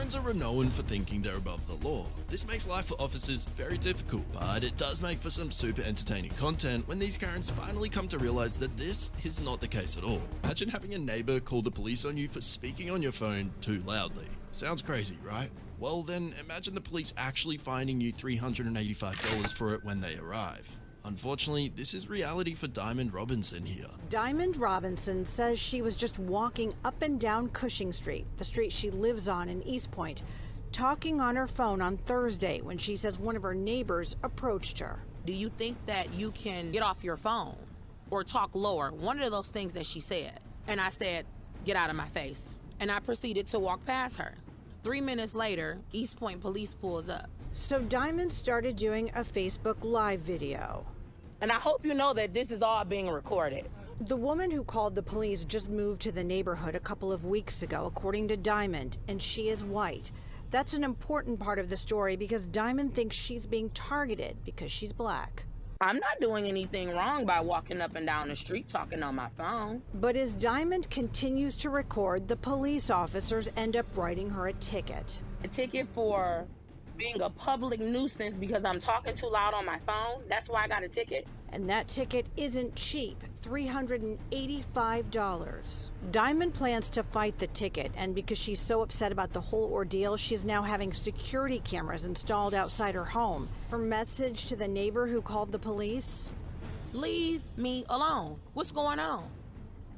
Karens are renowned for thinking they're above the law. This makes life for officers very difficult, but it does make for some super entertaining content when these Karens finally come to realize that this is not the case at all. Imagine having a neighbor call the police on you for speaking on your phone too loudly. Sounds crazy, right? Well then, imagine the police actually fining you $385 for it when they arrive. Unfortunately, this is reality for Diamond Robinson here. Diamond Robinson says she was just walking up and down Cushing Street, the street she lives on in East Point, talking on her phone on Thursday when she says one of her neighbors approached her. Do you think that you can get off your phone or talk lower? One of those things that she said. And I said, get out of my face. And I proceeded to walk past her. 3 minutes later, East Point police pulls up. So Diamond started doing a Facebook Live video. And I hope you know that this is all being recorded. The woman who called the police just moved to the neighborhood a couple of weeks ago, according to Diamond, and she is white. That's an important part of the story because Diamond thinks she's being targeted because she's black. I'm not doing anything wrong by walking up and down the street talking on my phone. But as Diamond continues to record, the police officers end up writing her a ticket. A ticket for being a public nuisance because I'm talking too loud on my phone. That's why I got a ticket. And that ticket isn't cheap, $385. Diamond plans to fight the ticket, and because she's so upset about the whole ordeal, she's now having security cameras installed outside her home. Her message to the neighbor who called the police? Leave me alone. What's going on?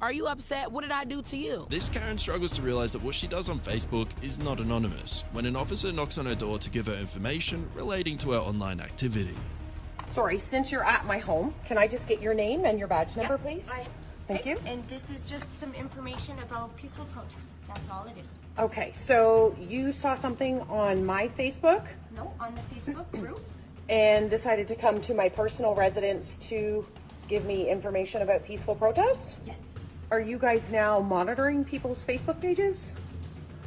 Are you upset? What did I do to you? This Karen struggles to realize that what she does on Facebook is not anonymous when an officer knocks on her door to give her information relating to her online activity. Sorry, since you're at my home, can I just get your name and your badge number, please? Thank you. And this is just some information about peaceful protests. That's all it is. Okay, so you saw something on my Facebook? No, on the Facebook group. And decided to come to my personal residence to give me information about peaceful protest? Yes. Are you guys now monitoring people's Facebook pages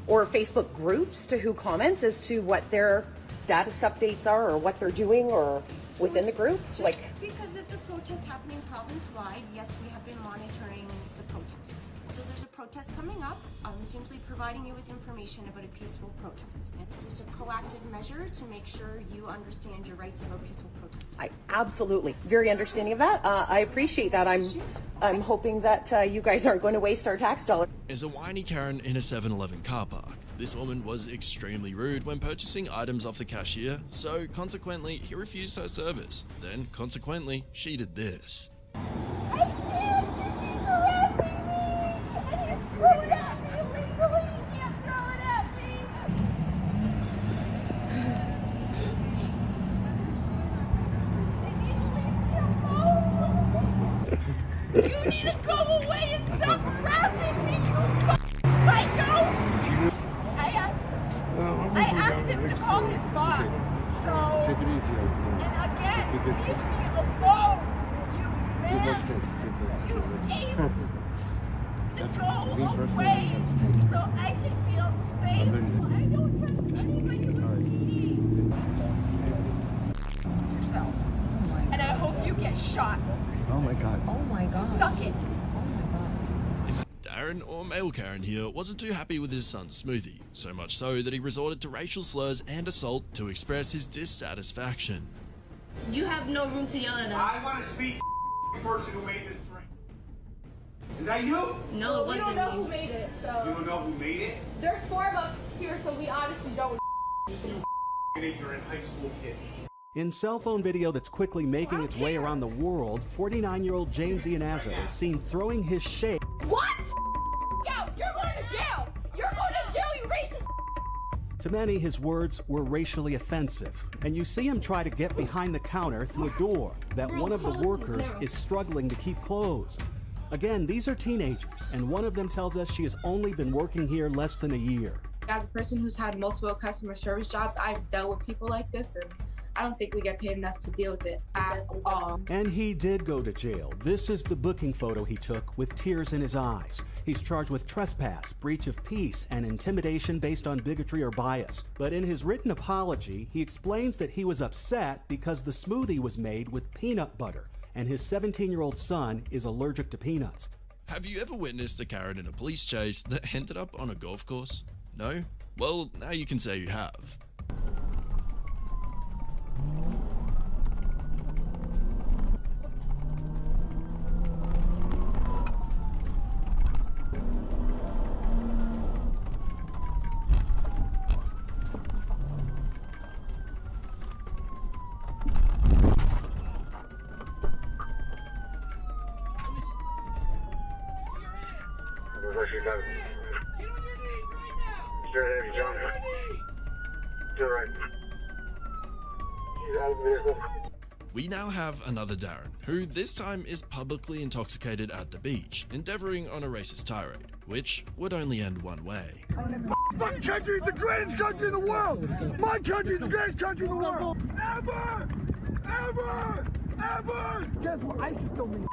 or Facebook groups to who comments as to what their status updates are or what they're doing or within the group? Just because of the protest happening province-wide, yes, we have been monitoring the protests. So there's a protest coming up. I'm simply providing you with information about a peaceful protest. It's just a proactive measure to make sure you understand your rights about peaceful protest. I absolutely very understanding of that. I appreciate that. I'm hoping that you guys aren't going to waste our tax dollars. Is a whiny Karen in a 7-Eleven car park. This woman was extremely rude when purchasing items off the cashier, so consequently he refused her service. Then consequently she did this. You need to go away and stop harassing me, you psycho! I asked him to call his boss, so... Take it easy. And again, leave me alone, you man! You ape! To go away so I can feel safe. I don't trust anybody with me. Yourself. And I hope you get shot. Oh my god. Oh my god. Suck it. Darren, or male Karen here, wasn't too happy with his son Smoothie, so much so that he resorted to racial slurs and assault to express his dissatisfaction. You have no room to yell at us. I want to speak to the person who made this drink. Is that you? No, it wasn't We don't know me. who made it, so... You don't know who made it? There's 4 of us here, so we honestly don't. You ignorant high school kid. In cell phone video that's quickly making its way around the world, 49-year-old James Ianazzo is seen throwing his shade. What? Yo, you're going to jail! You're going to jail, you racist! To many, his words were racially offensive, and you see him try to get behind the counter through a door that one of the workers is struggling to keep closed. Again, these are teenagers, and one of them tells us she has only been working here less than a year. As a person who's had multiple customer service jobs, I've dealt with people like this, and I don't think we get paid enough to deal with it at all. And he did go to jail. This is the booking photo he took with tears in his eyes. He's charged with trespass, breach of peace, and intimidation based on bigotry or bias. But in his written apology, he explains that he was upset because the smoothie was made with peanut butter, and his 17-year-old son is allergic to peanuts. Have you ever witnessed a Karen in a police chase that ended up on a golf course? No? Well, now you can say you have. We now have another Darren, who this time is publicly intoxicated at the beach, endeavoring on a racist tirade, which would only end one way. My country is the greatest country in the world! My country is the greatest country in the world! Ever! Ever! Ever! Guess what? ISIS don't mean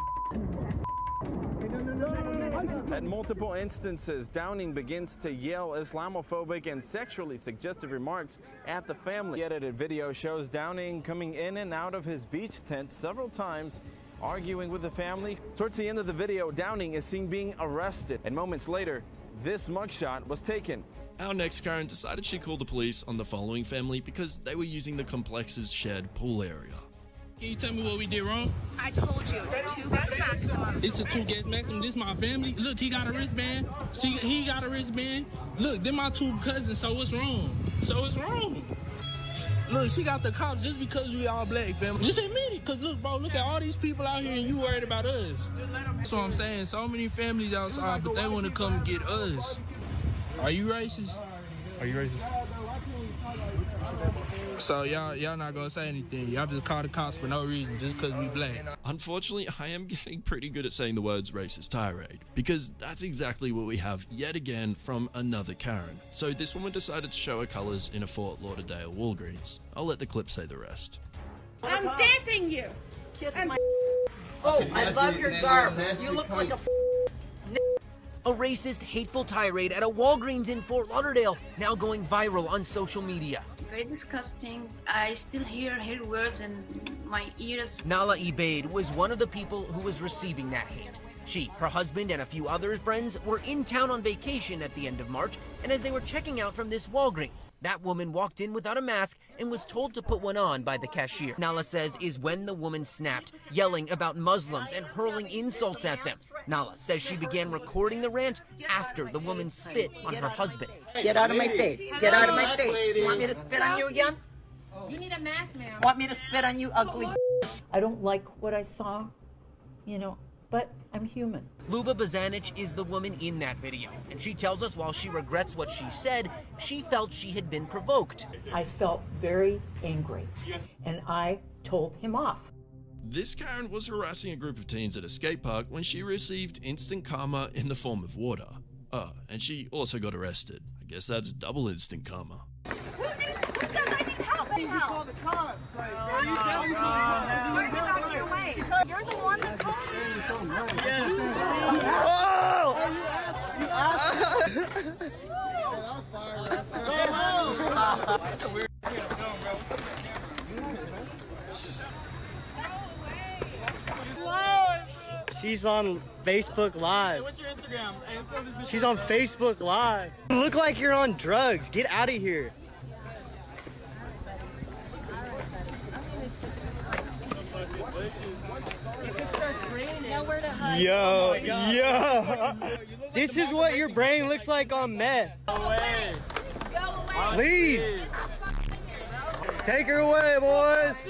At multiple instances, Downing begins to yell Islamophobic and sexually suggestive remarks at the family. The edited video shows Downing coming in and out of his beach tent several times, arguing with the family. Towards the end of the video, Downing is seen being arrested, and moments later, this mugshot was taken. Our next Karen decided she called the police on the following family because they were using the complex's shared pool area. Can you tell me what we did wrong? I told you, it's a 2-guest maximum. It's a 2-guest maximum. This my family. Look, he got a wristband. He got a wristband. Look, they're my 2 cousins, so what's wrong? So what's wrong? Look, she got the cops just because we all black, family. Just admit it, because look, bro, look at all these people out here and you worried about us. That's what I'm saying. So many families outside, but they want to come get us. Are you racist? Are you racist? So y'all not gonna say anything. Y'all just call the cops for no reason, just because we black. Unfortunately, I am getting pretty good at saying the words racist tirade, because that's exactly what we have yet again from another Karen. So this woman decided to show her colors in a Fort Lauderdale Walgreens. I'll let the clip say the rest. I'm thanking you. Kiss my Oh, I love your garb. You look like a racist, hateful tirade at a Walgreens in Fort Lauderdale, now going viral on social media. Very disgusting. I still hear her words in my ears. Nala Ebaid was one of the people who was receiving that hate. She, her husband, and a few other friends were in town on vacation at the end of March, and as they were checking out from this Walgreens, that woman walked in without a mask and was told to put one on by the cashier. Nala says is when the woman snapped, yelling about Muslims and hurling insults at them. Nala says she began recording the rant after the woman spit on her husband. Get out of my face. Get out of my face. Want me to spit on you again? You need a mask, ma'am. Want me to spit on you, ugly? I don't like what I saw, but I'm human. Luba Bazanich is the woman in that video, and she tells us while she regrets what she said, she felt she had been provoked. I felt very angry, and I told him off. This Karen was harassing a group of teens at a skate park when she received instant karma in the form of water. And she also got arrested. I guess that's double instant karma. Who says I need help? You call the cops. You're on your way. You're the one that called me. That's a weird film, bro. She's on Facebook Live. Hey, what's your Instagram? Hey, let's go visit. She's on Facebook Live. You look like you're on drugs. Get out of here. Nowhere to hide. Yo. This is what your brain looks like on meth. Go away. Leave. Take her away, boys.